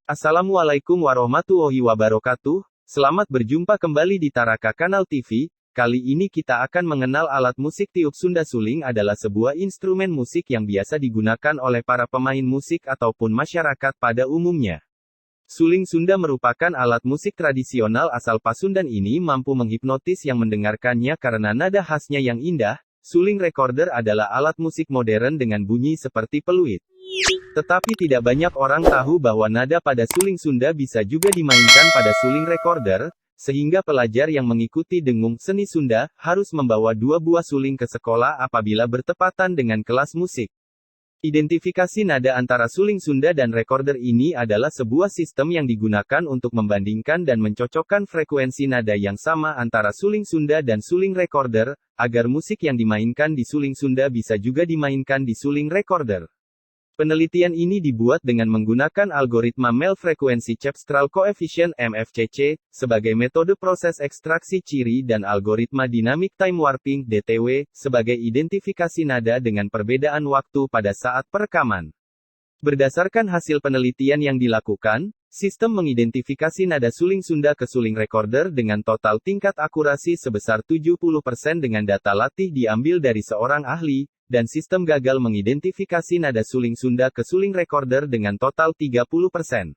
Assalamualaikum warahmatullahi wabarakatuh. Selamat berjumpa kembali di Taraka Kanal TV. Kali ini kita akan mengenal alat musik tiup Sunda. Suling adalah sebuah instrumen musik yang biasa digunakan oleh para pemain musik ataupun masyarakat pada umumnya. Suling Sunda merupakan alat musik tradisional asal Pasundan. Ini mampu menghipnotis yang mendengarkannya karena nada khasnya yang indah. Suling recorder adalah alat musik modern dengan bunyi seperti peluit. Tetapi tidak banyak orang tahu bahwa nada pada suling Sunda bisa juga dimainkan pada suling recorder, sehingga pelajar yang mengikuti dengung seni Sunda harus membawa 2 buah suling ke sekolah apabila bertepatan dengan kelas musik. Identifikasi nada antara suling Sunda dan recorder ini adalah sebuah sistem yang digunakan untuk membandingkan dan mencocokkan frekuensi nada yang sama antara suling Sunda dan suling recorder, agar musik yang dimainkan di suling Sunda bisa juga dimainkan di suling recorder. Penelitian ini dibuat dengan menggunakan algoritma Mel Frequency Cepstral Coefficient (MFCC) sebagai metode proses ekstraksi ciri dan algoritma Dynamic Time Warping (DTW) sebagai identifikasi nada dengan perbedaan waktu pada saat perekaman. Berdasarkan hasil penelitian yang dilakukan, sistem mengidentifikasi nada suling Sunda ke suling recorder dengan total tingkat akurasi sebesar 70% dengan data latih diambil dari seorang ahli, dan sistem gagal mengidentifikasi nada suling Sunda ke suling recorder dengan total 30%.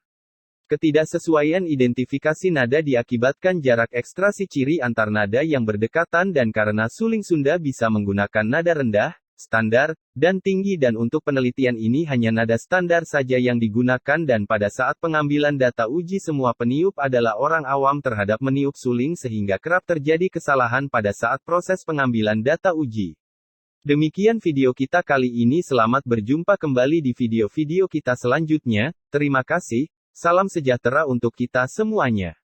Ketidaksesuaian identifikasi nada diakibatkan jarak ekstraksi ciri antar nada yang berdekatan dan karena suling Sunda bisa menggunakan nada rendah, standar, dan tinggi, dan untuk penelitian ini hanya nada standar saja yang digunakan, dan pada saat pengambilan data uji semua peniup adalah orang awam terhadap meniup suling sehingga kerap terjadi kesalahan pada saat proses pengambilan data uji. Demikian video kita kali ini, selamat berjumpa kembali di video-video kita selanjutnya. Terima kasih, salam sejahtera untuk kita semuanya.